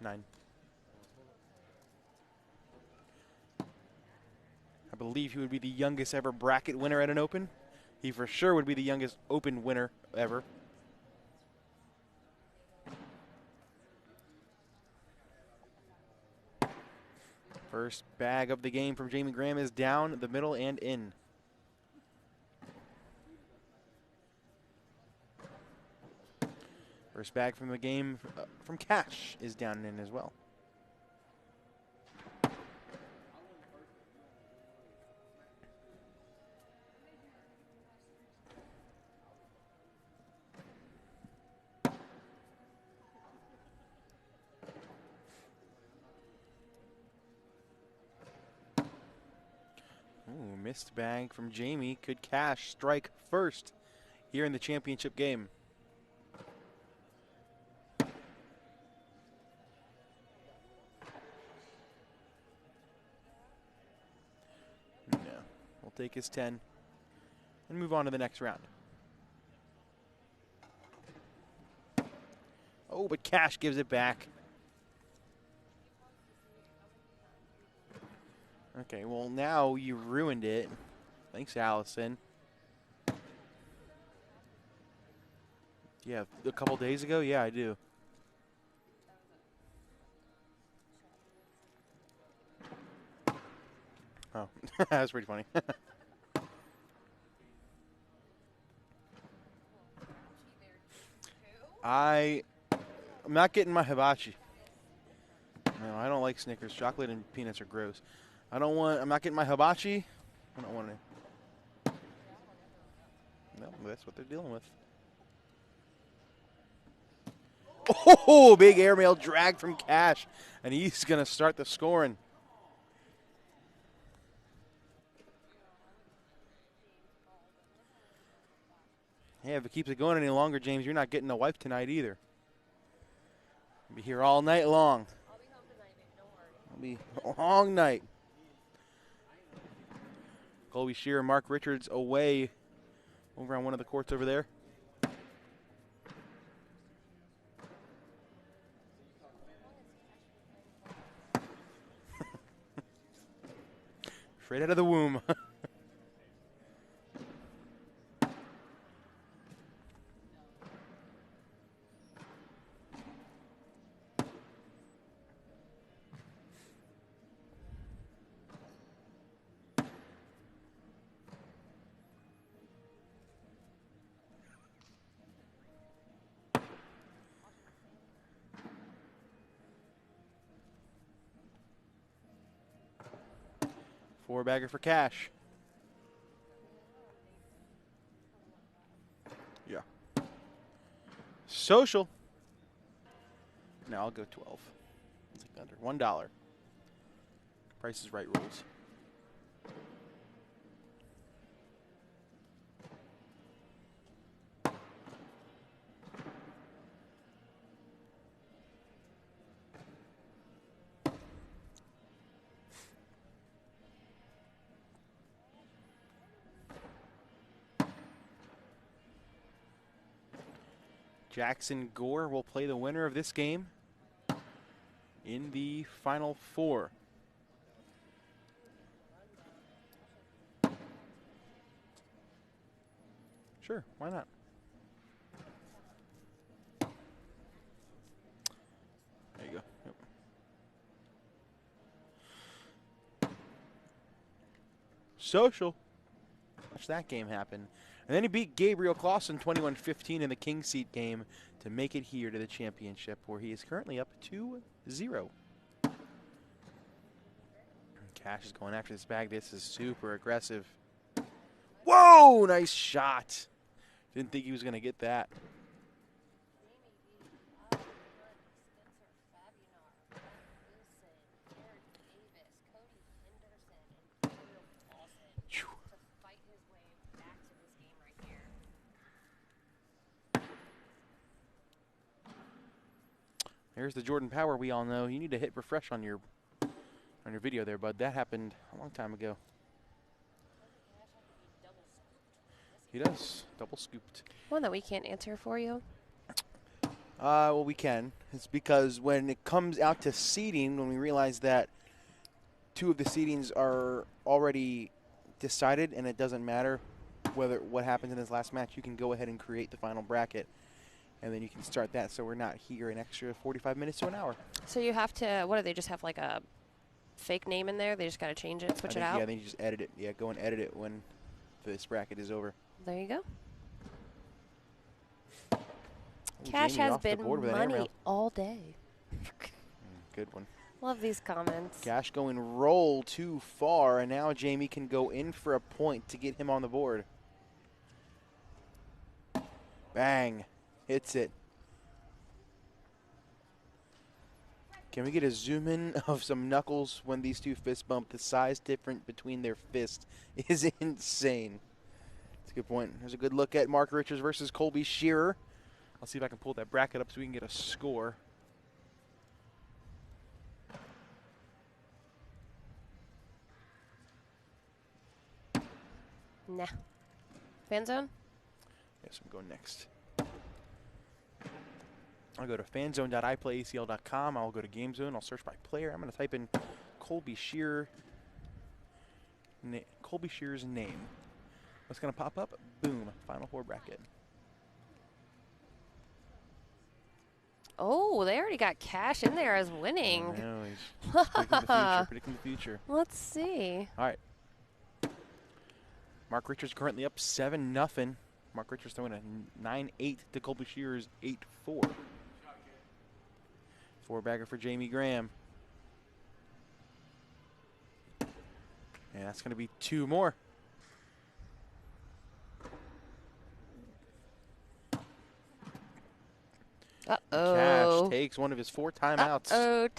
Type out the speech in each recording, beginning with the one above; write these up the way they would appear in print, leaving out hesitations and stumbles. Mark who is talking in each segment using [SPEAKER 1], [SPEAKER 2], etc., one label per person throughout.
[SPEAKER 1] 9. I believe he would be the youngest ever bracket winner at an Open. He for sure would be the youngest Open winner ever. First bag of the game from Jamie Graham is down the middle and in. First bag from the game from Cash is down and in as well. Ooh, missed bag from Jamie. Could Cash strike first here in the championship game? No. We'll take his 10 and move on to the next round. Oh, but Cash gives it back. Okay, well, now you ruined it. Thanks, Allison. Yeah, a couple days ago? Yeah, I do. Oh, that's pretty funny. I'm not getting my hibachi. No, I don't like Snickers. Chocolate and peanuts are gross. I'm not getting my hibachi. I don't want to. No, that's what they're dealing with. Oh, big airmail drag from Cash. And he's going to start the scoring. Yeah, if it keeps it going any longer, James, you're not getting a wipe tonight either. I'll be here all night long.
[SPEAKER 2] I'll be home tonight, babe. Don't worry.
[SPEAKER 1] It'll be a long night. Colby Shearer and Mark Richards away over on one of the courts over there. Straight out of the womb. Four-bagger for Cash. Yeah. Social. No, I'll go 12. I'll take under $1. Price is Right rules. Jackson Gore will play the winner of this game in the Final Four. Sure, why not? There you go. Yep. Social. Watch that game happen. And then he beat Gabriel Clausen 21-15 in the King Seat game to make it here to the championship, where he is currently up 2-0. Cash is going after this bag. This is super aggressive. Whoa, nice shot. Didn't think he was going to get that. There's the Jordan Power we all know. You need to hit refresh on your video there, bud. That happened a long time ago. He does. Double scooped.
[SPEAKER 2] One that we can't answer for you.
[SPEAKER 1] Well, we can. It's because when it comes out to seeding, when we realize that 2 of the seedings are already decided and it doesn't matter what happens in this last match, you can go ahead and create the final bracket, and then you can start that, so we're not here an extra 45 minutes to an hour.
[SPEAKER 3] So you have to, what do they just have like a fake name in there? They just got to change it, switch it out?
[SPEAKER 1] Yeah, then you just edit it. Yeah, go and edit it when this bracket is over.
[SPEAKER 3] There you go.
[SPEAKER 1] Ooh,
[SPEAKER 3] Cash
[SPEAKER 1] Jamie
[SPEAKER 3] has
[SPEAKER 1] off the
[SPEAKER 3] been
[SPEAKER 1] board with an air
[SPEAKER 3] money
[SPEAKER 1] rail.
[SPEAKER 3] all day.
[SPEAKER 1] Good one.
[SPEAKER 3] Love these comments.
[SPEAKER 1] Cash going roll too far, and now Jamie can go in for a point to get him on the board. Bang. Hits it. Can we get a zoom in of some knuckles when these 2 fist bump? The size difference between their fists is insane. That's a good point. There's a good look at Mark Richards versus Colby Shearer. I'll see if I can pull that bracket up so we can get a score.
[SPEAKER 3] Nah. Fan zone?
[SPEAKER 1] Yes, I'm going next. I'll go to fanzone.iplayacl.com. I'll go to Game Zone. I'll search by player. I'm going to type in Colby Shearer. Colby Shearer's name. What's going to pop up? Boom. Final 4 bracket.
[SPEAKER 3] Oh, they already got Cash in there as winning.
[SPEAKER 1] I know, he's predicting the future. Predicting the future.
[SPEAKER 3] Let's see.
[SPEAKER 1] All right. Mark Richards currently up 7-0. Mark Richards throwing a 9-8 to Colby Shearer's 8-4. 4-bagger for Jamie Graham. And that's going to be 2 more.
[SPEAKER 3] Uh-oh.
[SPEAKER 1] Cash takes one of his 4 timeouts.
[SPEAKER 3] Uh-oh.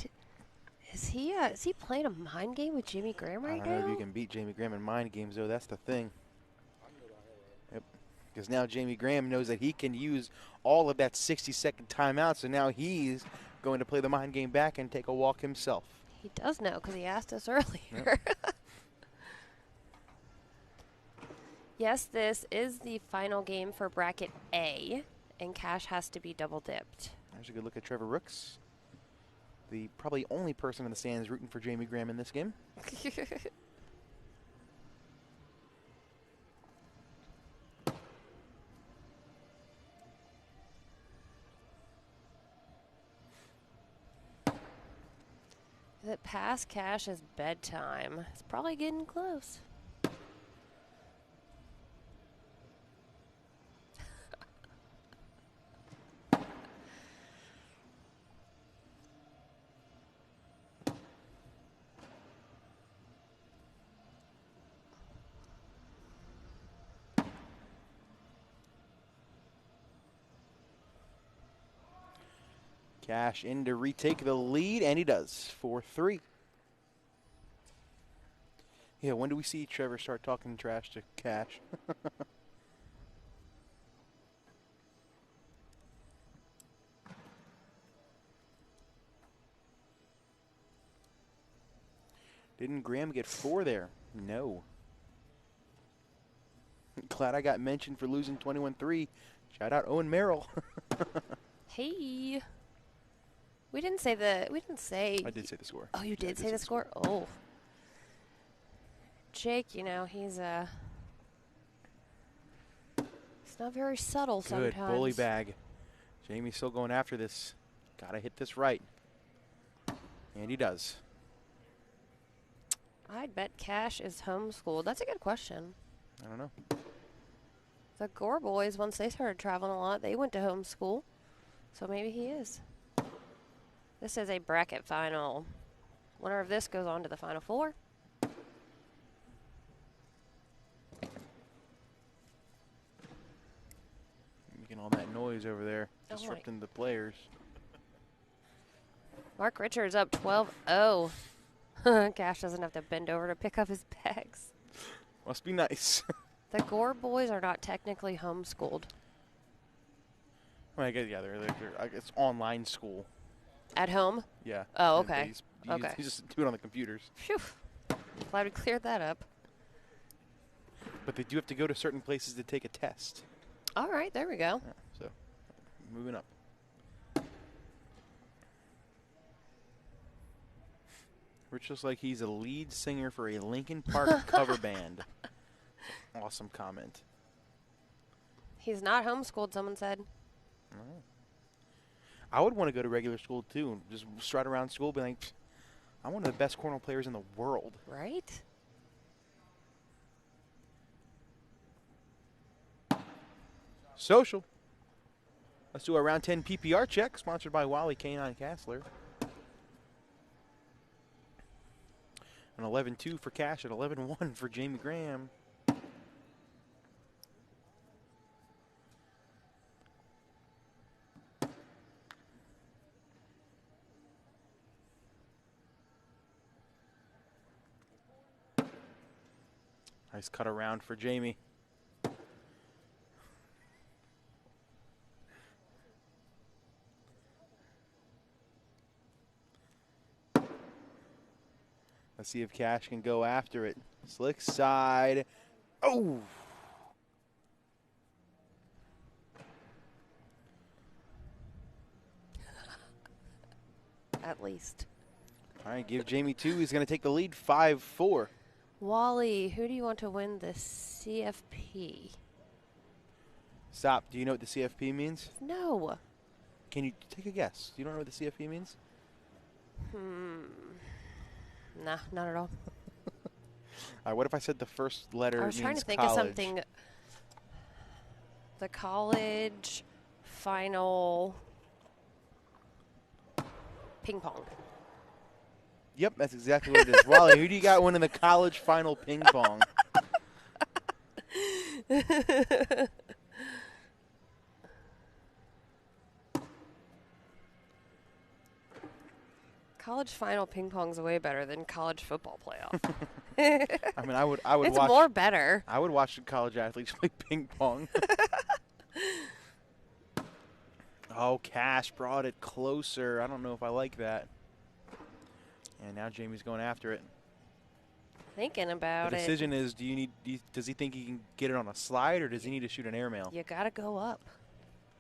[SPEAKER 3] Is he playing a mind game with Jamie Graham right
[SPEAKER 1] I don't know
[SPEAKER 3] now?
[SPEAKER 1] if you can beat Jamie Graham in mind games, though. That's the thing. Yep. Because now Jamie Graham knows that he can use all of that 60-second timeout, so now he's going to play the mind game back and take a walk himself.
[SPEAKER 3] He does know because he asked us earlier.
[SPEAKER 1] Yep.
[SPEAKER 3] Yes, this is the final game for bracket A, and Cash has to be double dipped.
[SPEAKER 1] There's a good look at Trevor Rooks, the probably only person in the stands rooting for Jamie Graham in this game.
[SPEAKER 3] Is it past Cash's bedtime? It's probably getting close.
[SPEAKER 1] Cash in to retake the lead, and he does, 4-3. Yeah, when do we see Trevor start talking trash to Cash? Didn't Graham get 4 there? No. Glad I got mentioned for losing 21-3. Shout out Owen Merrill.
[SPEAKER 3] Hey. We didn't say.
[SPEAKER 1] I did say the score.
[SPEAKER 3] Oh, you did say the score? Oh. Jake, you know, he's not very subtle sometimes.
[SPEAKER 1] Good bully bag. Jamie's still going after this. Gotta hit this right. And he does.
[SPEAKER 3] I'd bet Cash is homeschooled. That's a good question.
[SPEAKER 1] I don't know.
[SPEAKER 3] The Gore boys, once they started traveling a lot, they went to homeschool. So maybe he is. This is a bracket final. Winner of this goes on to the Final Four.
[SPEAKER 1] Making all that noise over there, disrupting the players.
[SPEAKER 3] Mark Richards up 12-0. Cash doesn't have to bend over to pick up his bags.
[SPEAKER 1] Must be nice.
[SPEAKER 3] The Gore boys are not technically homeschooled.
[SPEAKER 1] Well, I guess, yeah, I guess online school.
[SPEAKER 3] At home?
[SPEAKER 1] Yeah.
[SPEAKER 3] Oh,
[SPEAKER 1] And
[SPEAKER 3] okay.
[SPEAKER 1] you just do it on the computers.
[SPEAKER 3] Phew. Glad we cleared that up.
[SPEAKER 1] But they do have to go to certain places to take a test.
[SPEAKER 3] All right, there we go.
[SPEAKER 1] Yeah, so, moving up. Rich looks like he's a lead singer for a Linkin Park cover band. Awesome comment.
[SPEAKER 3] He's not homeschooled, someone said.
[SPEAKER 1] Oh. I would want to go to regular school, too, and just strut around school, be like, I'm one of the best cornhole players in the world.
[SPEAKER 3] Right?
[SPEAKER 1] Social. Let's do a round 10 PPR check, sponsored by Wally K9 Castler. An 11-2 for Cash and 11-1 for Jamie Graham. Nice cut around for Jamie. Let's see if Cash can go after it. Slick side. Oh!
[SPEAKER 3] At least.
[SPEAKER 1] All right, give Jamie 2. He's going to take the lead 5-4.
[SPEAKER 3] Wally, who do you want to win the CFP?
[SPEAKER 1] Stop. Do you know what the CFP means?
[SPEAKER 3] No.
[SPEAKER 1] Can you take a guess? Do you don't know what the CFP means?
[SPEAKER 3] Nah, not at all.
[SPEAKER 1] All right, what if I said the first letter
[SPEAKER 3] I was
[SPEAKER 1] means
[SPEAKER 3] trying to think
[SPEAKER 1] college?
[SPEAKER 3] of something. The college final ping pong.
[SPEAKER 1] Yep, that's exactly what it is. Wally, who do you got winning the college final ping pong?
[SPEAKER 3] College final ping pong's way better than college football playoff.
[SPEAKER 1] I mean, I would
[SPEAKER 3] It's
[SPEAKER 1] watch.
[SPEAKER 3] more better.
[SPEAKER 1] I would watch the college athletes play ping pong. Oh, Cash brought it closer. I don't know if I like that. And now Jamie's going after it.
[SPEAKER 3] Thinking about
[SPEAKER 1] The
[SPEAKER 3] it.
[SPEAKER 1] decision is: does he think he can get it on a slide, or does he need to shoot an airmail?
[SPEAKER 3] You gotta go up.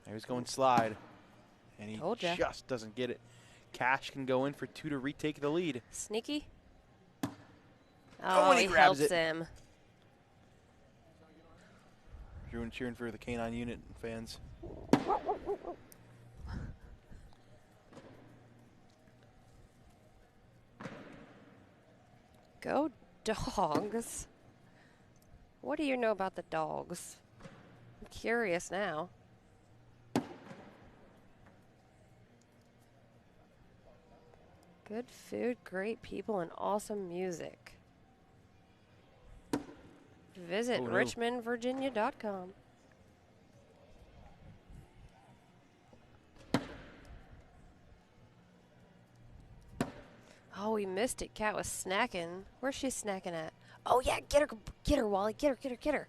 [SPEAKER 1] He was going slide, and he
[SPEAKER 3] Told ya.
[SPEAKER 1] just doesn't get it. Cash can go in for 2 to retake the lead.
[SPEAKER 3] Sneaky.
[SPEAKER 1] Oh,
[SPEAKER 3] Oh,
[SPEAKER 1] and he grabs
[SPEAKER 3] helps
[SPEAKER 1] it.
[SPEAKER 3] him.
[SPEAKER 1] Everyone cheering for the K9 unit fans.
[SPEAKER 3] Go dogs. What do you know about the dogs? I'm curious now. Good food, great people, and awesome music. Visit
[SPEAKER 1] Oh, no.
[SPEAKER 3] richmondvirginia.com. Oh, we missed it. Cat was snacking. Where's she snacking at? Oh, yeah, get her, Wally. Get her.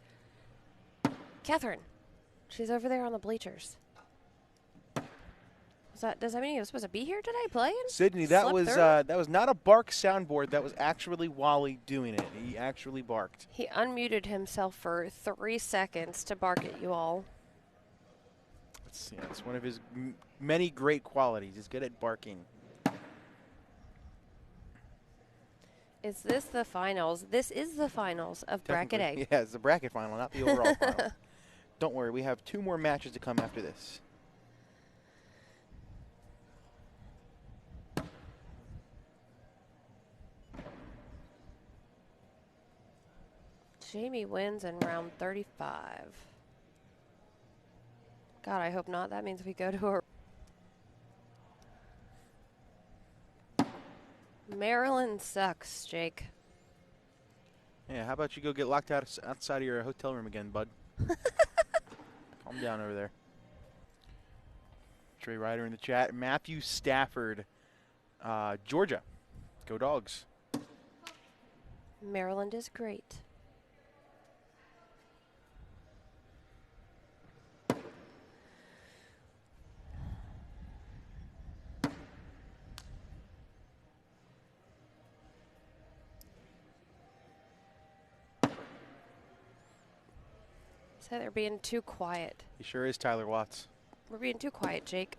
[SPEAKER 3] Catherine, she's over there on the bleachers. Does that mean he was supposed to be here today playing?
[SPEAKER 1] Sydney, that
[SPEAKER 3] Slept
[SPEAKER 1] was
[SPEAKER 3] through?
[SPEAKER 1] not a bark soundboard. That was actually Wally doing it. He actually barked.
[SPEAKER 3] He unmuted himself for 3 seconds to bark at you all.
[SPEAKER 1] It's one of his many great qualities. He's good at barking.
[SPEAKER 3] Is this the finals? This is the finals of Bracket A.
[SPEAKER 1] Technically, yeah, it's the bracket final, not the overall final. Don't worry, we have 2 more matches to come after this.
[SPEAKER 3] Jamie wins in round 35. God, I hope not. That means we go to a... Maryland sucks, Jake.
[SPEAKER 1] Yeah, how about you go get locked outside of your hotel room again, bud? Calm down over there. Trey Ryder in the chat. Matthew Stafford, Georgia. Go Dogs.
[SPEAKER 3] Maryland is great. Say they're being too quiet.
[SPEAKER 1] He sure is Tyler Watts.
[SPEAKER 3] We're being too quiet, Jake.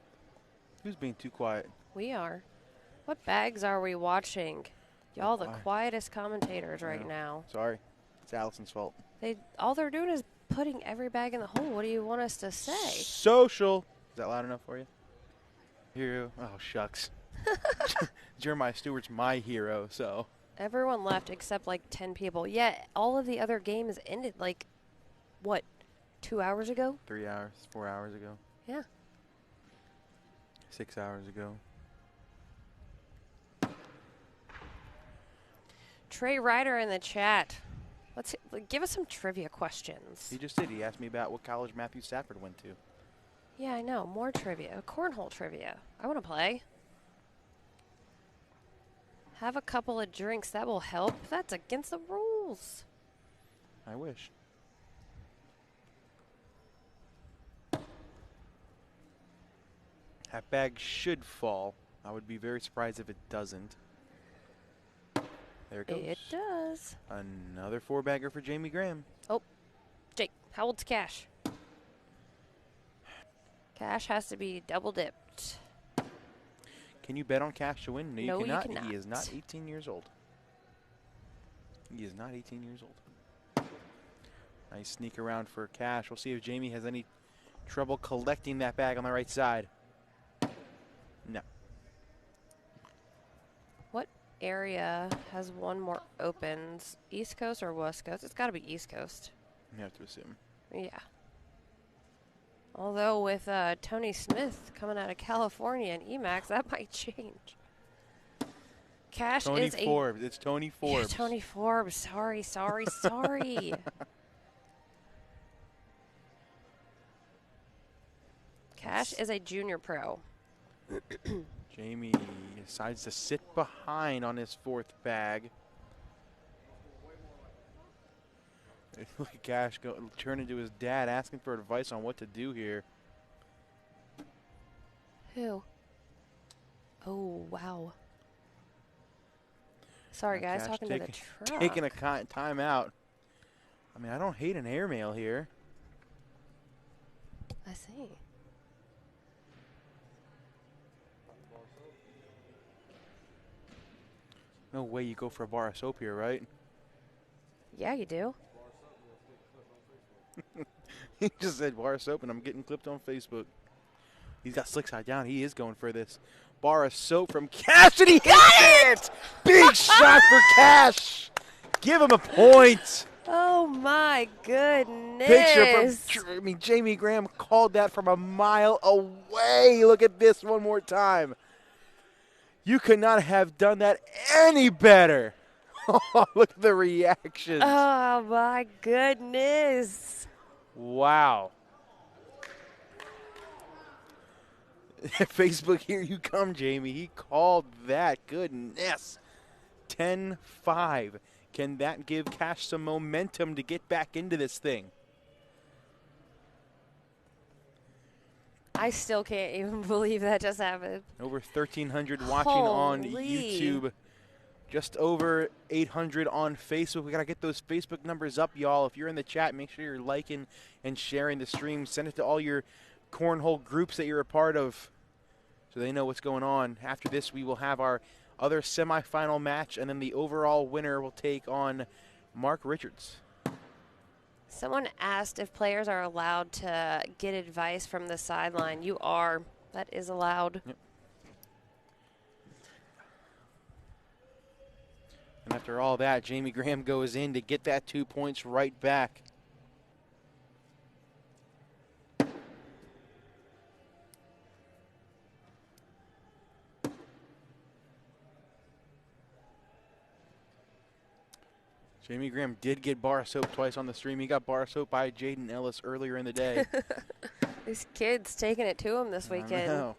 [SPEAKER 1] Who's being too quiet?
[SPEAKER 3] We are. What bags are we watching? Y'all the quietest commentators right
[SPEAKER 1] No.
[SPEAKER 3] now.
[SPEAKER 1] Sorry. It's Allison's fault.
[SPEAKER 3] All they're doing is putting every bag in the hole. What do you want us to say?
[SPEAKER 1] Social. Is that loud enough for you? Hero. Oh, shucks. Jeremiah Stewart's my hero, so.
[SPEAKER 3] Everyone left except like 10 people. Yet all of the other games ended like, what, 2 hours ago?
[SPEAKER 1] 3 hours, 4 hours ago.
[SPEAKER 3] Yeah.
[SPEAKER 1] 6 hours ago.
[SPEAKER 3] Trey Ryder in the chat. Give us some trivia questions.
[SPEAKER 1] He just did. He asked me about what college Matthew Stafford went to.
[SPEAKER 3] Yeah, I know. More trivia. Cornhole trivia. I want to play. Have a couple of drinks. That will help. That's against the rules.
[SPEAKER 1] I wish. That bag should fall. I would be very surprised if it doesn't. There it goes.
[SPEAKER 3] It does.
[SPEAKER 1] Another 4-bagger for Jamie Graham.
[SPEAKER 3] Oh, Jake, how old's Cash? Cash has to be double dipped.
[SPEAKER 1] Can you bet on Cash to win? No,
[SPEAKER 3] No,
[SPEAKER 1] you
[SPEAKER 3] you
[SPEAKER 1] cannot.
[SPEAKER 3] cannot.
[SPEAKER 1] He is not 18 years old. He is not 18 years old. Nice sneak around for Cash. We'll see if Jamie has any trouble collecting that bag on the right side. No.
[SPEAKER 3] What area has one more opens? East Coast or West Coast? It's got to be East Coast.
[SPEAKER 1] You have to assume.
[SPEAKER 3] Yeah. Although with Tony Smith coming out of California and Emacs, that might change. Cash
[SPEAKER 1] Tony
[SPEAKER 3] is
[SPEAKER 1] Forbes. It's Tony Forbes.
[SPEAKER 3] Yeah, Tony Forbes. Sorry, sorry, sorry. Cash is a junior pro.
[SPEAKER 1] Jamie decides to sit behind on his 4th bag. Look at Cash turn into his dad, asking for advice on what to do here.
[SPEAKER 3] Who? Oh, wow. Sorry, guys,
[SPEAKER 1] Cash
[SPEAKER 3] talking to the truck.
[SPEAKER 1] Taking a timeout. I mean, I don't hate an airmail here.
[SPEAKER 3] I see.
[SPEAKER 1] No way you go for a bar of soap here, right?
[SPEAKER 3] Yeah, you do.
[SPEAKER 1] He just said bar of soap, and I'm getting clipped on Facebook. He's got slick side down. He is going for this bar of soap from Cash, and he hits it! Big shot for Cash. Give him a point.
[SPEAKER 3] Oh, my goodness.
[SPEAKER 1] Picture from, Jamie Graham called that from a mile away. Look at this one more time. You could not have done that any better. Look at the reactions.
[SPEAKER 3] Oh, my goodness.
[SPEAKER 1] Wow. Facebook, here you come, Jamie. He called that. Goodness. 10-5. Can that give Cash some momentum to get back into this thing?
[SPEAKER 3] I still can't even believe that just happened.
[SPEAKER 1] Over 1,300 watching on
[SPEAKER 3] Holy.
[SPEAKER 1] YouTube. Just over 800 on Facebook. We got to get those Facebook numbers up, y'all. If you're in the chat, make sure you're liking and sharing the stream. Send it to all your cornhole groups that you're a part of so they know what's going on. After this, we will have our other semifinal match, and then the overall winner will take on Mark Richards.
[SPEAKER 3] Someone asked if players are allowed to get advice from the sideline. You are. That is allowed.
[SPEAKER 1] Yep. And after all that, Jamie Graham goes in to get that 2 points right back. Jamie Graham did get bar soap twice on the stream. He got bar soap by Jaden Ellis earlier in the day.
[SPEAKER 3] These kids taking it to him this weekend.
[SPEAKER 1] I know.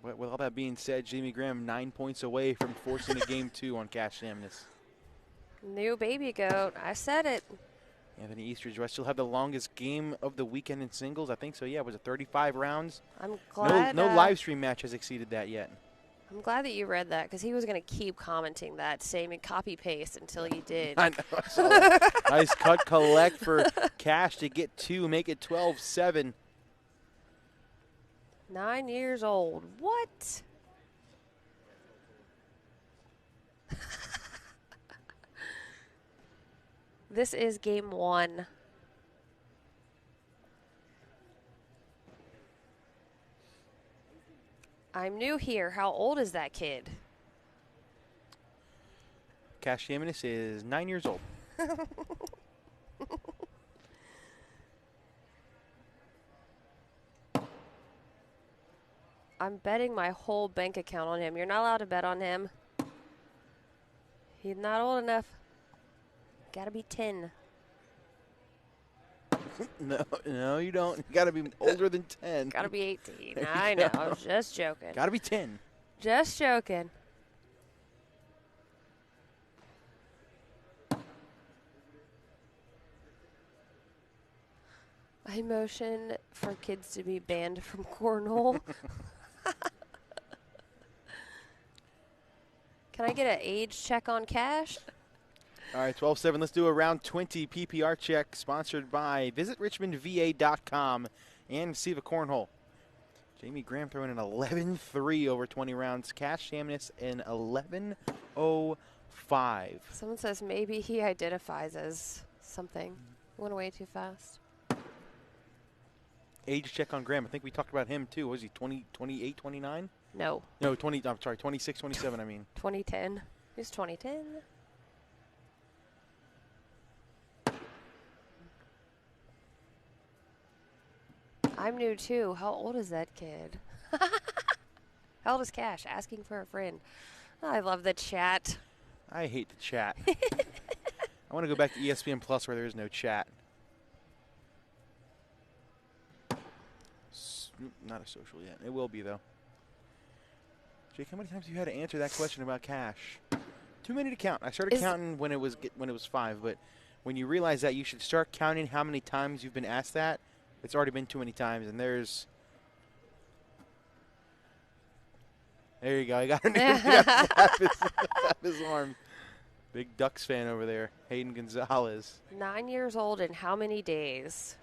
[SPEAKER 1] But with all that being said, Jamie Graham 9 points away from forcing a game 2 on Cash Chamness.
[SPEAKER 3] New baby goat. I said it.
[SPEAKER 1] Anthony Eastridge, do I still have the longest game of the weekend in singles? I think so, yeah. Was it 35 rounds?
[SPEAKER 3] I'm glad.
[SPEAKER 1] No live stream match has exceeded that yet.
[SPEAKER 3] I'm glad that you read that because he was going to keep commenting that, saying copy paste until you did.
[SPEAKER 1] I know. I saw that. Nice cut collect for Cash to get 2, make it 12-7.
[SPEAKER 3] 9 years old. What? This is game 1. I'm new here. How old is that kid?
[SPEAKER 1] Cash Chamness is 9 years old.
[SPEAKER 3] I'm betting my whole bank account on him. You're not allowed to bet on him. He's not old enough. Gotta be 10.
[SPEAKER 1] No, you don't. You gotta be older than 10.
[SPEAKER 3] Gotta be 18.
[SPEAKER 1] There
[SPEAKER 3] I
[SPEAKER 1] you
[SPEAKER 3] know.
[SPEAKER 1] go.
[SPEAKER 3] I was just joking.
[SPEAKER 1] Gotta be 10.
[SPEAKER 3] Just joking. I motion for kids to be banned from Cornhole. Can I get an age check on Cash?
[SPEAKER 1] All right, 12-7. Let's do a round 20 PPR check sponsored by visitrichmondva.com and receive a Cornhole. Jamie Graham throwing an 11-3 over 20 rounds. Cash Chamness an 11-0-5.
[SPEAKER 3] Someone says maybe he identifies as something. Went away too fast.
[SPEAKER 1] Age check on Graham. I think we talked about him too. Was he 28, 29?
[SPEAKER 3] No.
[SPEAKER 1] No, 20. I'm sorry, 26, 27. I mean.
[SPEAKER 3] 2010. He's 2010. I'm new too. How old is that kid? How old is Cash? Asking for a friend. Oh, I love the chat.
[SPEAKER 1] I hate the chat. I want to go back to ESPN Plus where there is no chat. Not a social yet. It will be though. Jake, how many times have you had to answer that question about Cash? Too many to count. I started counting when it was 5, but when you realize that you should start counting how many times you've been asked that, it's already been too many times. And there you go. I got him. His arm. Big Ducks fan over there. Hayden Gonzalez.
[SPEAKER 3] 9 years old in how many days?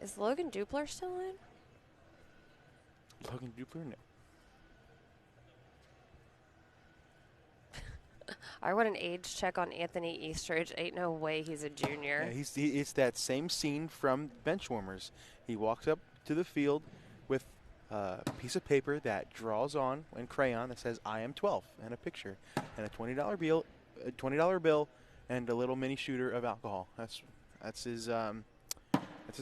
[SPEAKER 3] Is Logan Dupler still in?
[SPEAKER 1] Logan Dupler? No.
[SPEAKER 3] I want an age check on Anthony Eastridge. Ain't no way he's a junior.
[SPEAKER 1] Yeah, it's that same scene from Benchwarmers. He walks up to the field with a piece of paper that draws on in crayon that says "I am 12" and a picture and a $20 bill, and a little mini shooter of alcohol. That's his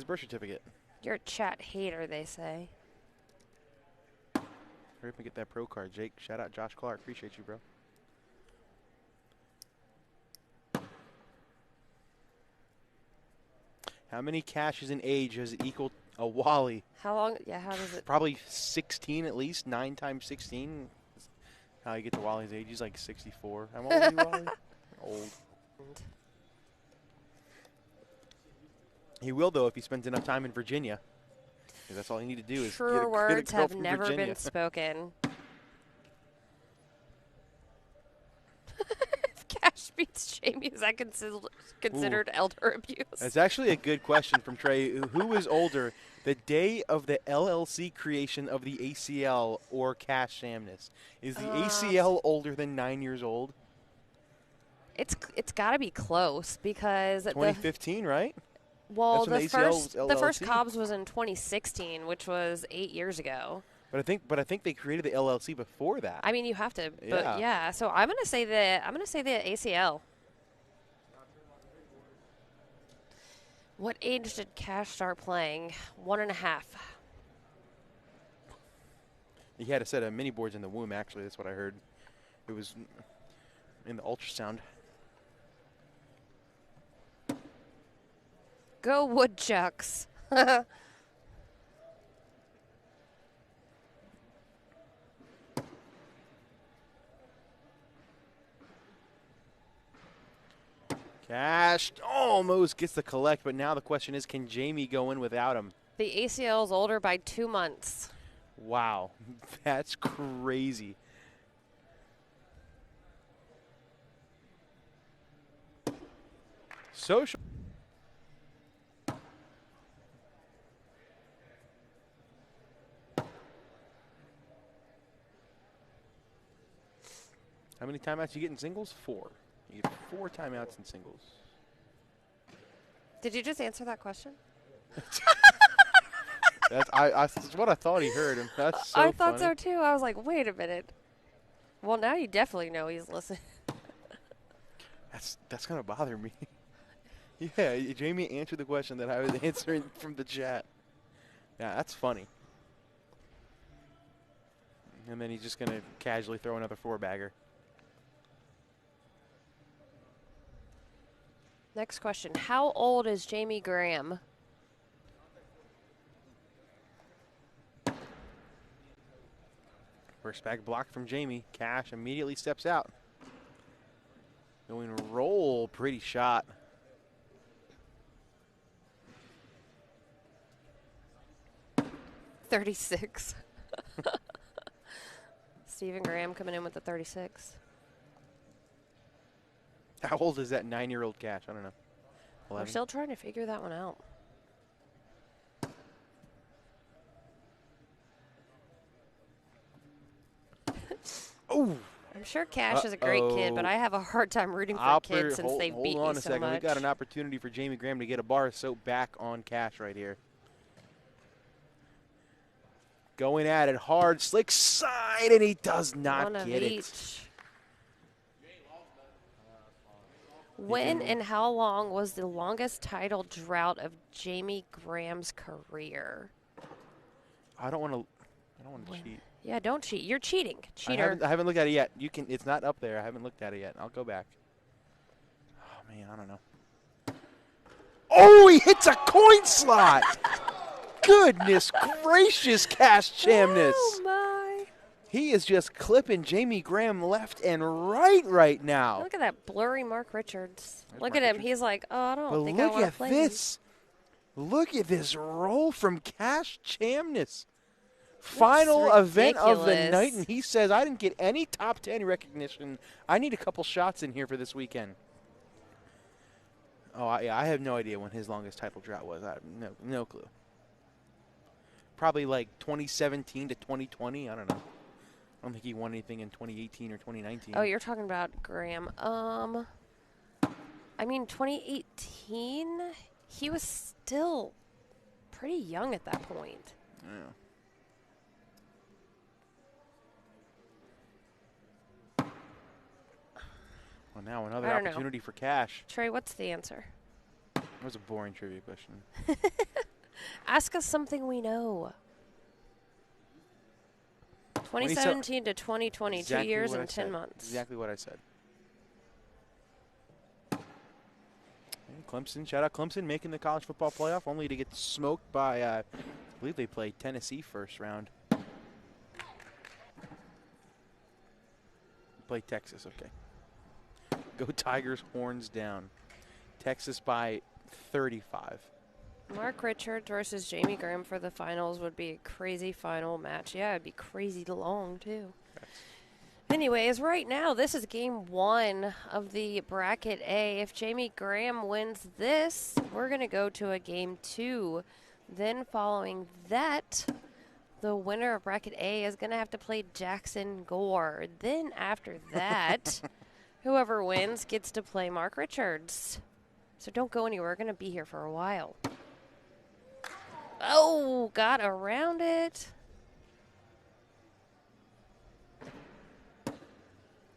[SPEAKER 1] birth certificate.
[SPEAKER 3] You're a chat hater, they say.
[SPEAKER 1] Hurry up and get that pro card, Jake. Shout out Josh Clark. Appreciate you, bro. How many cashes in age does it equal a Wally?
[SPEAKER 3] How long? Yeah, how does it?
[SPEAKER 1] Probably 16 at least. 9 times 16. How you get to Wally's age? He's like 64. How old are you, Wally? Old. He will, though, if he spends enough time in Virginia. 'Cause that's all you need to do is
[SPEAKER 3] Truer
[SPEAKER 1] get a
[SPEAKER 3] words
[SPEAKER 1] girl
[SPEAKER 3] have
[SPEAKER 1] from
[SPEAKER 3] never
[SPEAKER 1] Virginia.
[SPEAKER 3] been spoken. If Cash beats Jamie, is that considered elder abuse?
[SPEAKER 1] That's actually a good question from Trey. Who is older, the day of the LLC creation of the ACL or Cash Chamness? Is the ACL older than 9 years old?
[SPEAKER 3] It's got to be close because
[SPEAKER 1] 2015, right?
[SPEAKER 3] Well,
[SPEAKER 1] That's when
[SPEAKER 3] the
[SPEAKER 1] ACL was
[SPEAKER 3] first
[SPEAKER 1] LLC.
[SPEAKER 3] Cobbs was in 2016, which was 8 years ago.
[SPEAKER 1] But I think they created the LLC before that.
[SPEAKER 3] I mean, you have to, but
[SPEAKER 1] Yeah.
[SPEAKER 3] yeah. So I'm gonna say the ACL. What age did Cash start playing? 1.5.
[SPEAKER 1] He had a set of mini boards in the womb. Actually, that's what I heard. It was in the ultrasound.
[SPEAKER 3] Go Woodchucks.
[SPEAKER 1] Cash almost gets the collect, but now the question is, can Jamie go in without him?
[SPEAKER 3] The ACL is older by 2 months.
[SPEAKER 1] Wow, that's crazy. Social. How many timeouts you get in singles? 4. You get 4 timeouts in singles.
[SPEAKER 3] Did you just answer that question?
[SPEAKER 1] That's what I thought he heard. And that's so
[SPEAKER 3] I thought
[SPEAKER 1] funny.
[SPEAKER 3] so too. I was like, wait a minute. Well, now you definitely know he's listening.
[SPEAKER 1] That's gonna bother me. Yeah, Jamie answered the question that I was answering from the chat. Yeah, that's funny. And then he's just gonna casually throw another 4-bagger.
[SPEAKER 3] Next question. How old is Jamie Graham?
[SPEAKER 1] First bag blocked from Jamie. Cash immediately steps out. Going to roll. Pretty shot.
[SPEAKER 3] $36. Stephen Graham coming in with the 36.
[SPEAKER 1] How old is that 9-year-old Cash? I don't know.
[SPEAKER 3] We're
[SPEAKER 1] 11?
[SPEAKER 3] still trying to figure that one out.
[SPEAKER 1] Oh!
[SPEAKER 3] I'm sure Cash is a great kid, but I have a hard time rooting for kids since they've beat
[SPEAKER 1] Hold on
[SPEAKER 3] me
[SPEAKER 1] a
[SPEAKER 3] so
[SPEAKER 1] second.
[SPEAKER 3] much.
[SPEAKER 1] We've got an opportunity for Jamie Graham to get a bar of soap back on Cash right here. Going at it hard. Slick side, and he does not get it.
[SPEAKER 3] When and how long was the longest title drought of Jamie Graham's career?
[SPEAKER 1] I don't want to cheat.
[SPEAKER 3] Yeah, don't cheat. You're cheating. Cheater.
[SPEAKER 1] I haven't looked at it yet. It's not up there. I haven't looked at it yet. I'll go back. Oh, man, I don't know. Oh, he hits a coin slot. Goodness gracious, Cash Chamness.
[SPEAKER 3] Oh, my.
[SPEAKER 1] He is just clipping Jamie Graham left and right now.
[SPEAKER 3] Look at that blurry Mark Richards.
[SPEAKER 1] There's
[SPEAKER 3] Look
[SPEAKER 1] Mark
[SPEAKER 3] at him.
[SPEAKER 1] Richards.
[SPEAKER 3] He's like, oh, I don't
[SPEAKER 1] But
[SPEAKER 3] think I
[SPEAKER 1] look
[SPEAKER 3] want to
[SPEAKER 1] at
[SPEAKER 3] play
[SPEAKER 1] this. Look at this roll from Cash Chamness. Final event of the night, and he says, I didn't get any top 10 recognition. I need a couple shots in here for this weekend. Oh, I have no idea when his longest title drought was. I have no clue. Probably like 2017 to 2020. I don't know. I don't think he won anything in 2018 or 2019.
[SPEAKER 3] Oh, you're talking about Graham. I mean, 2018, he was still pretty young at that point.
[SPEAKER 1] Yeah. Well, now another opportunity for Cash.
[SPEAKER 3] Trey, what's the answer?
[SPEAKER 1] That was a boring trivia question.
[SPEAKER 3] Ask us something we know. 2017 to 2020,
[SPEAKER 1] exactly
[SPEAKER 3] 2 years
[SPEAKER 1] what
[SPEAKER 3] and
[SPEAKER 1] I
[SPEAKER 3] 10
[SPEAKER 1] said.
[SPEAKER 3] months.
[SPEAKER 1] Exactly what I said. And Clemson, shout out Clemson, making the college football playoff, only to get smoked by, I believe they played Tennessee first round. Play Texas, okay. Go Tigers, horns down. Texas by 35.
[SPEAKER 3] Mark Richards versus Jamie Graham for the finals would be a crazy final match. Yeah, it'd be crazy long, too. Anyways, right now, this is game 1 of the bracket A. If Jamie Graham wins this, we're going to go to a game 2. Then following that, the winner of bracket A is going to have to play Jackson Gore. Then after that, whoever wins gets to play Mark Richards. So don't go anywhere. We're going to be here for a while. Oh, got around it.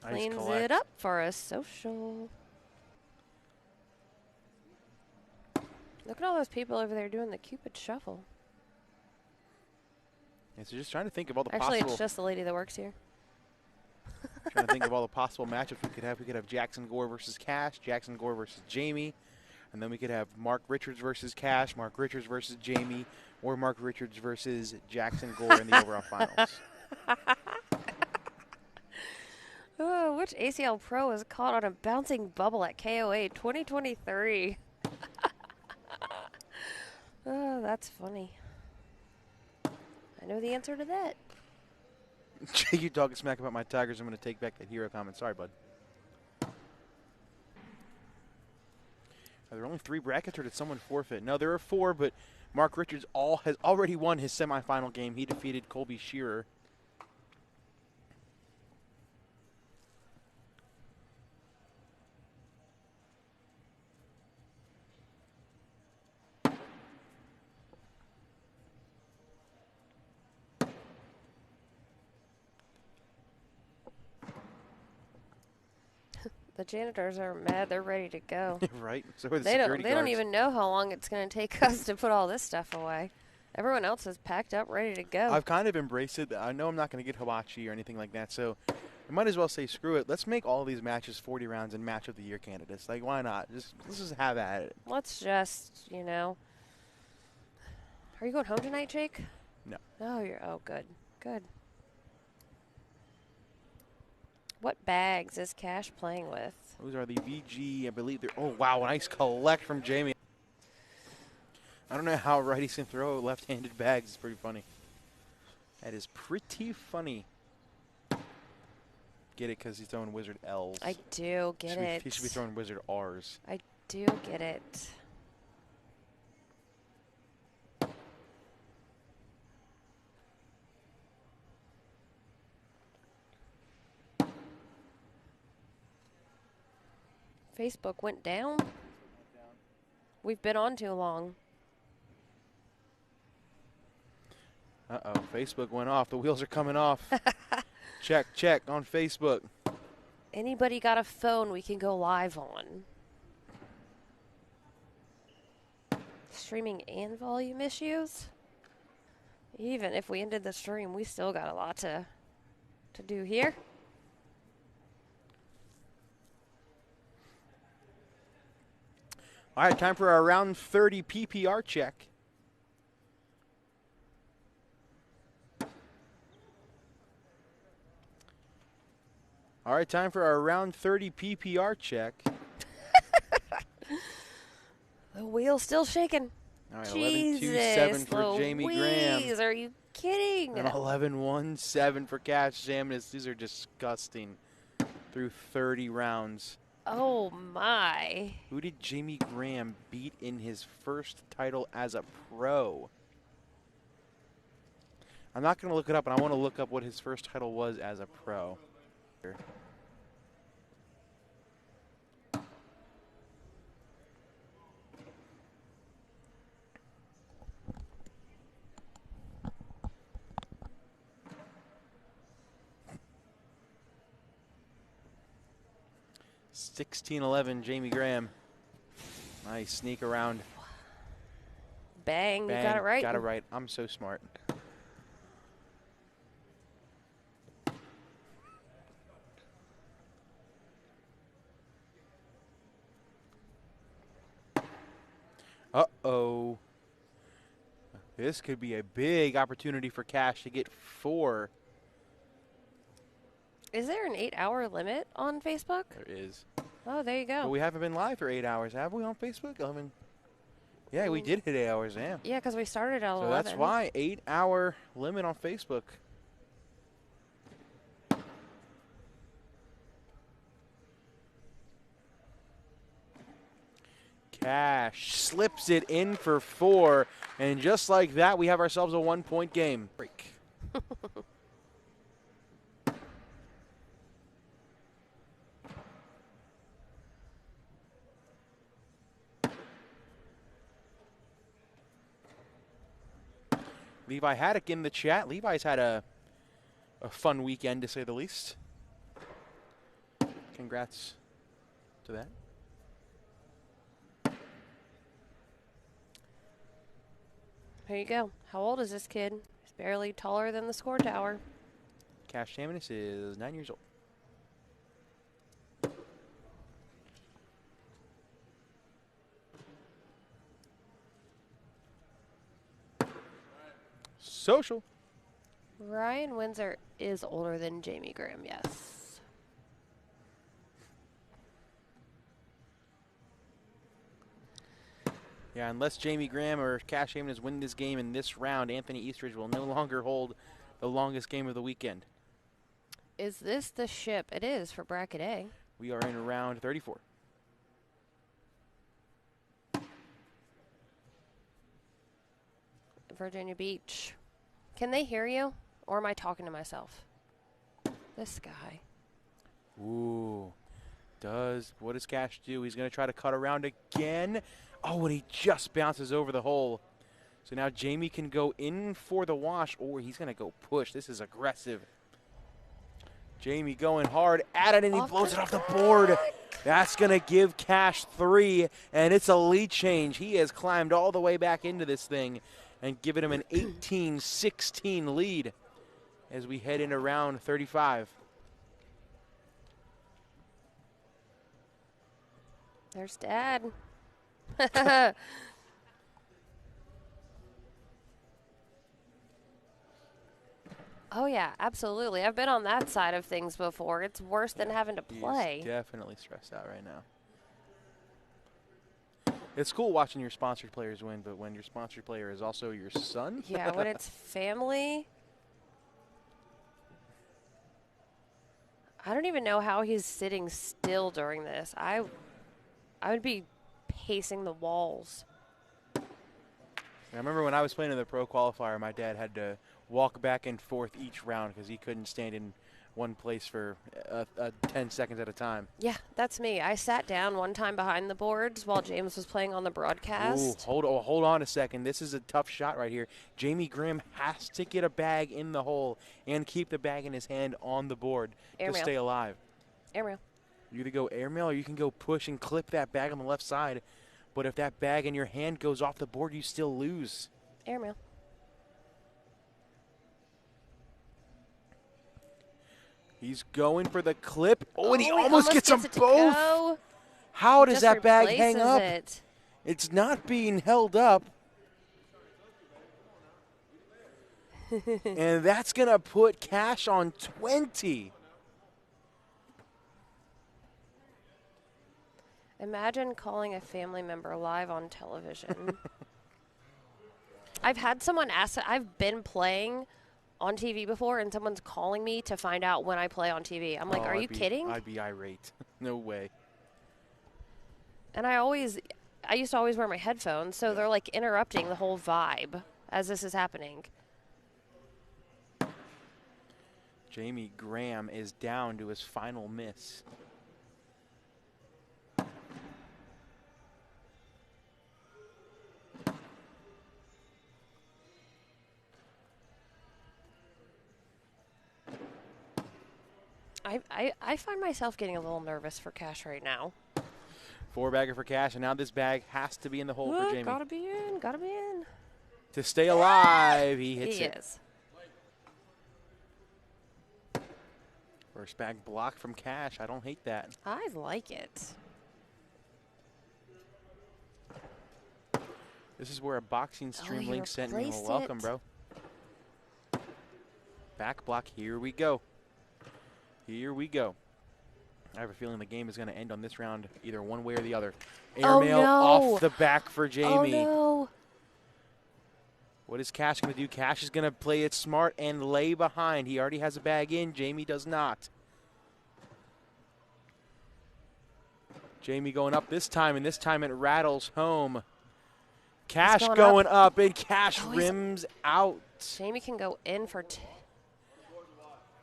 [SPEAKER 3] Cleans it up for a social. Look at all those people over there doing the Cupid shuffle.
[SPEAKER 1] Yeah, so just trying to think of all the
[SPEAKER 3] Actually,
[SPEAKER 1] possible.
[SPEAKER 3] it's just the lady that works here.
[SPEAKER 1] Trying to think of all the possible matchups we could have. We could have Jackson Gore versus Cash, Jackson Gore versus Jamie, and then we could have Mark Richards versus Cash, Mark Richards versus Jamie, or Mark Richards versus Jackson Gore in the overall finals.
[SPEAKER 3] Oh, which ACL Pro is caught on a bouncing bubble at KOA 2023? Oh, that's funny. I know the answer to that.
[SPEAKER 1] You talking smack about my Tigers, I'm going to take back that hero comment. Sorry, bud. Are there only 3 brackets, or did someone forfeit? No, there are 4, but Mark Richards has already won his semifinal game. He defeated Colby Shearer.
[SPEAKER 3] The janitors are mad. They're ready to go.
[SPEAKER 1] Right? So are the
[SPEAKER 3] They
[SPEAKER 1] security
[SPEAKER 3] don't
[SPEAKER 1] guards.
[SPEAKER 3] even know how long it's going to take us to put all this stuff away. Everyone else is packed up, ready to go.
[SPEAKER 1] I've kind of embraced it. I know I'm not going to get hibachi or anything like that, so I might as well say screw it. Let's make all these matches 40 rounds and match of the year candidates. Like, why not? Let's just have at it.
[SPEAKER 3] Let's just, you know. Are you going home tonight, Jake?
[SPEAKER 1] No.
[SPEAKER 3] Oh, good. Good. What bags is Cash playing with?
[SPEAKER 1] Those are the VG, I believe they're. Oh, wow, nice collect from Jamie. I don't know how righties can throw left-handed bags. It's pretty funny. That is pretty funny. Get it because he's throwing Wizard L's.
[SPEAKER 3] I do get it.
[SPEAKER 1] He should be throwing Wizard R's.
[SPEAKER 3] I do get it. Facebook went down. We've been on too long.
[SPEAKER 1] Uh-oh, Facebook went off. The wheels are coming off. Check on Facebook.
[SPEAKER 3] Anybody got a phone we can go live on? Streaming and volume issues? Even if we ended the stream, we still got a lot to do here.
[SPEAKER 1] All right, time for our round 30 PPR check. All right, time for our round 30 PPR check.
[SPEAKER 3] The wheel's still shaking.
[SPEAKER 1] All right,
[SPEAKER 3] Jesus,
[SPEAKER 1] 11-2-7 for Jamie Graham.
[SPEAKER 3] Louise, are you kidding?
[SPEAKER 1] And 11-1-7 for Chamness. These are disgusting through 30 rounds.
[SPEAKER 3] Oh, my.
[SPEAKER 1] Who did Jamie Graham beat in his first title as a pro? I'm not going to look it up, and I want to look up what his first title was as a pro. (16-11) Jamie Graham. Nice sneak around.
[SPEAKER 3] Bang,
[SPEAKER 1] Bang,
[SPEAKER 3] you got it right.
[SPEAKER 1] Got it right. I'm so smart. Uh-oh. This could be a big opportunity for Cash to get 4.
[SPEAKER 3] Is there an 8-hour limit on Facebook?
[SPEAKER 1] There is.
[SPEAKER 3] Oh, there you go.
[SPEAKER 1] But we haven't been live for 8 hours, have we, on Facebook? 11. Yeah, we did hit 8 hours, yeah.
[SPEAKER 3] Yeah, because we started at 11.
[SPEAKER 1] So that's why, 8-hour limit on Facebook. Cash slips it in for 4, and just like that, we have ourselves a 1-point game. Break. Levi Haddock in the chat. Levi's had a fun weekend, to say the least. Congrats to that.
[SPEAKER 3] Here you go. How old is this kid? He's barely taller than the score tower.
[SPEAKER 1] Cash Chamness is 9 years old. Social.
[SPEAKER 3] Ryan Windsor is older than Jamie Graham, yes.
[SPEAKER 1] Yeah, unless Jamie Graham or Cash Chamness win this game in this round, Anthony Eastridge will no longer hold the longest game of the weekend.
[SPEAKER 3] Is this the ship? It is for bracket A.
[SPEAKER 1] We are in round 34.
[SPEAKER 3] Virginia Beach. Can they hear you? Or am I talking to myself? This guy.
[SPEAKER 1] Ooh. What does Cash do? He's going to try to cut around again. Oh, and he just bounces over the hole. So now Jamie can go in for the wash, or he's going to go push. This is aggressive. Jamie going hard at it, and he blows it off the board. That's going to give Cash 3, and it's a lead change. He has climbed all the way back into this thing and given him an 18-16 lead as we head into round 35.
[SPEAKER 3] There's Dad. Oh, yeah, absolutely. I've been on that side of things before. It's worse than having to play.
[SPEAKER 1] He's definitely stressed out right now. It's cool watching your sponsored players win, but when your sponsored player is also your son?
[SPEAKER 3] Yeah, when it's family. I don't even know how he's sitting still during this. I would be pacing the walls.
[SPEAKER 1] I remember when I was playing in the pro qualifier, my dad had to walk back and forth each round because he couldn't stand in one place for 10 seconds at a time.
[SPEAKER 3] Yeah, that's me. I sat down one time behind the boards while James was playing on the broadcast.
[SPEAKER 1] Ooh, hold on a second. This is a tough shot right here. Jamie Graham has to get a bag in the hole and keep the bag in his hand on the board to stay alive.
[SPEAKER 3] Airmail.
[SPEAKER 1] You either go airmail or you can go push and clip that bag on the left side. But if that bag in your hand goes off the board, you still lose.
[SPEAKER 3] Airmail.
[SPEAKER 1] He's going for the clip. Oh, and he
[SPEAKER 3] he
[SPEAKER 1] almost gets them both.
[SPEAKER 3] Go.
[SPEAKER 1] How does that bag hang
[SPEAKER 3] Replaces
[SPEAKER 1] up?
[SPEAKER 3] it.
[SPEAKER 1] It's not being held up. And that's going to put Cash on 20.
[SPEAKER 3] Imagine calling a family member live on television. I've had someone ask, I've been playing on TV before, and someone's calling me to find out when I play on TV. I'm like, are you kidding?
[SPEAKER 1] I'd be irate. No way.
[SPEAKER 3] And I used to always wear my headphones, so they're like interrupting the whole vibe as this is happening.
[SPEAKER 1] Jamie Graham is down to his final miss.
[SPEAKER 3] I find myself getting a little nervous for Cash right now.
[SPEAKER 1] 4-bagger for Cash, and now this bag has to be in the hole for Jamie.
[SPEAKER 3] Gotta be in, gotta be in.
[SPEAKER 1] To stay alive, he hits it.
[SPEAKER 3] He is.
[SPEAKER 1] First bag block from Cash. I don't hate that.
[SPEAKER 3] I like it.
[SPEAKER 1] This is where a boxing stream link sent me. Well, welcome, bro. Back block. Here we go. Here we go. I have a feeling the game is going to end on this round either one way or the other. Airmail off the back for Jamie.
[SPEAKER 3] Oh, no.
[SPEAKER 1] What is Cash going to do? Cash is going to play it smart and lay behind. He already has a bag in. Jamie does not. Jamie going up this time, and this time it rattles home. Cash going up, and Cash rims out.
[SPEAKER 3] Jamie can go in for two.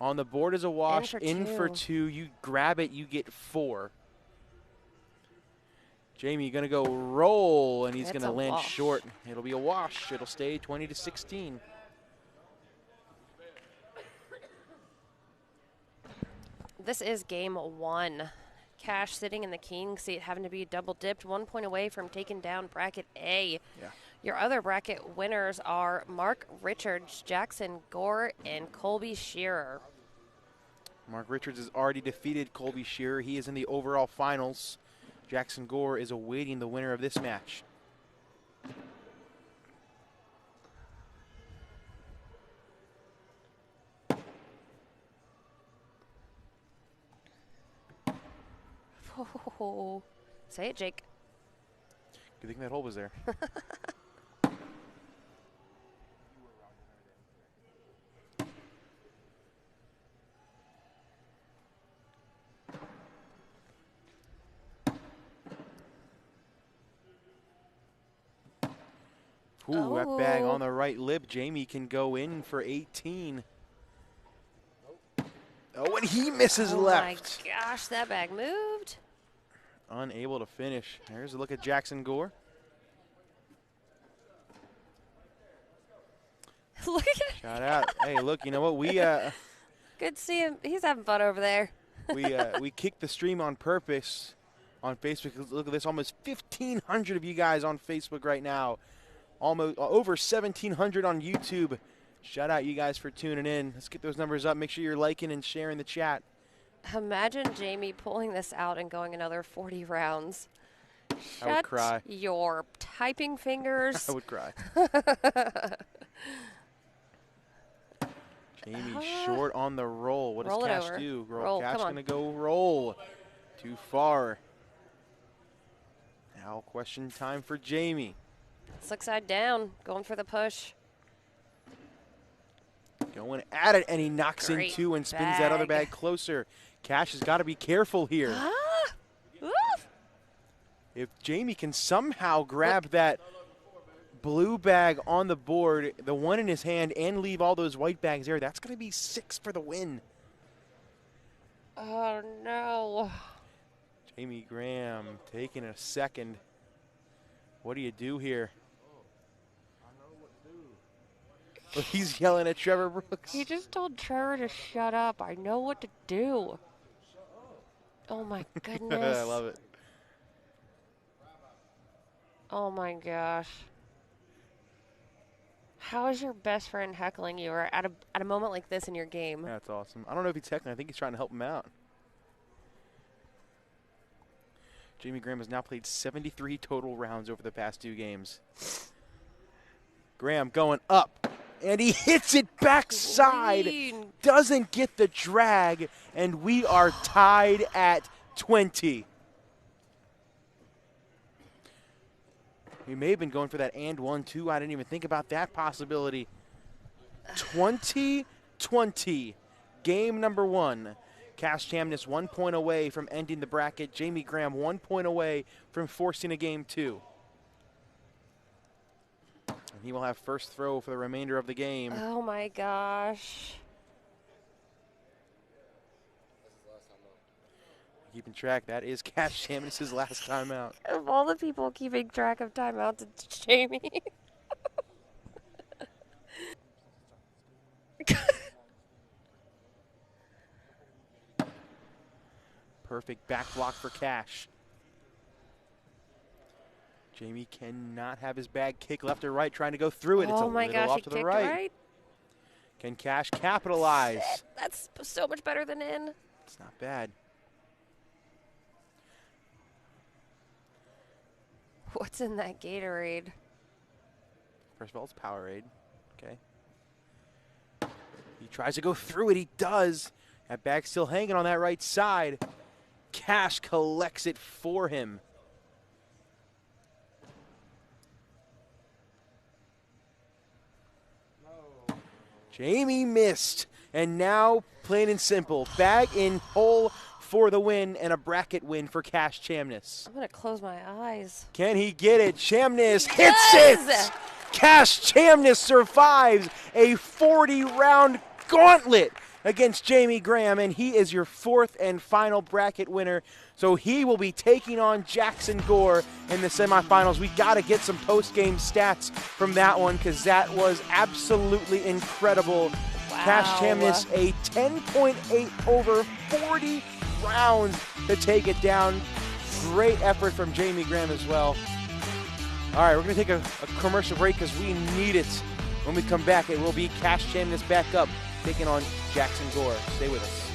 [SPEAKER 1] On the board is a wash. In for two. You grab it, you get 4. Jamie going to go roll, and he's going to land short. It'll be a wash. It'll stay 20-16.
[SPEAKER 3] This is game 1. Cash sitting in the king seat, having to be double dipped, 1 point away from taking down bracket A.
[SPEAKER 1] Yeah.
[SPEAKER 3] Your other bracket winners are Mark Richards, Jackson Gore, and Colby Shearer.
[SPEAKER 1] Mark Richards has already defeated Colby Shearer. He is in the overall finals. Jackson Gore is awaiting the winner of this match.
[SPEAKER 3] Oh, say it, Jake.
[SPEAKER 1] Good thing that hole was there. Ooh, that bag on the right lip. Jamie can go in for 18. Oh, and he misses left.
[SPEAKER 3] Oh, my gosh, that bag moved.
[SPEAKER 1] Unable to finish. There's a look at Jackson Gore.
[SPEAKER 3] Look at him.
[SPEAKER 1] Shout out. Hey, look, you know what? We
[SPEAKER 3] good to see him. He's having fun over there.
[SPEAKER 1] we kicked the stream on purpose on Facebook. Look at this, almost 1,500 of you guys on Facebook right now. Almost over 1,700 on YouTube. Shout out you guys for tuning in. Let's get those numbers up. Make sure you're liking and sharing the chat.
[SPEAKER 3] Imagine Jamie pulling this out and going another 40 rounds.
[SPEAKER 1] I would cry.
[SPEAKER 3] Shut your typing fingers.
[SPEAKER 1] I would cry. Jamie short on the roll. What does Cash do?
[SPEAKER 3] Roll,
[SPEAKER 1] Cash
[SPEAKER 3] come on.
[SPEAKER 1] going to go roll. Too far. Now question time for Jamie.
[SPEAKER 3] Slick side down, going for the push.
[SPEAKER 1] Going at it, and he knocks in
[SPEAKER 3] Great
[SPEAKER 1] two and spins that other bag closer. Cash has got to be careful here. If Jamie can somehow grab that blue bag on the board, the one in his hand, and leave all those white bags there, that's going to be 6 for the win.
[SPEAKER 3] Oh, no.
[SPEAKER 1] Jamie Graham taking a second. What do you do here? Well, he's yelling at Trevor Brooks.
[SPEAKER 3] He just told Trevor to shut up. I know what to do. Oh, my goodness.
[SPEAKER 1] I love it.
[SPEAKER 3] Oh, my gosh. How is your best friend heckling you or at a moment like this in your game?
[SPEAKER 1] That's awesome. I don't know if he's heckling. I think he's trying to help him out. Jamie Graham has now played 73 total rounds over the past 2 games. Graham going up, and he hits it backside.
[SPEAKER 3] Clean.
[SPEAKER 1] Doesn't get the drag, and we are tied at 20. We may have been going for that and 1-2. I didn't even think about that possibility. 20-20, game number 1. Cash Chamness 1 point away from ending the bracket. Jamie Graham 1 point away from forcing a game 2. And he will have first throw for the remainder of the game.
[SPEAKER 3] Oh, my gosh.
[SPEAKER 1] Keeping track, that is Cash Chamness' last time out.
[SPEAKER 3] Of all the people keeping track of timeouts, it's Jamie.
[SPEAKER 1] Perfect back block for Cash. Jamie cannot have his bag kick left or right, trying to go through it. It's a little off to the right. Can Cash capitalize?
[SPEAKER 3] That's so much better than in.
[SPEAKER 1] It's not bad.
[SPEAKER 3] What's in that Gatorade?
[SPEAKER 1] First of all, it's Powerade. Okay. He tries to go through it. He does. That bag still hanging on that right side. Cash collects it for him. No. Jamie missed. And now, plain and simple, bag in hole for the win and a bracket win for Cash Chamness.
[SPEAKER 3] I'm going to close my eyes.
[SPEAKER 1] Can he get it? Chamness hits it! Cash Chamness survives a 40-round gauntlet against Jamie Graham, and he is your 4th and final bracket winner. So he will be taking on Jackson Gore in the semifinals. We got to get some post-game stats from that one because that was absolutely incredible. Wow. Cash Chamness, a 10.8 over 40 rounds to take it down. Great effort from Jamie Graham as well. All right, we're going to take a commercial break because we need it. When we come back, it will be Cash Chamness back up, taking on Jackson Gore. Stay with us.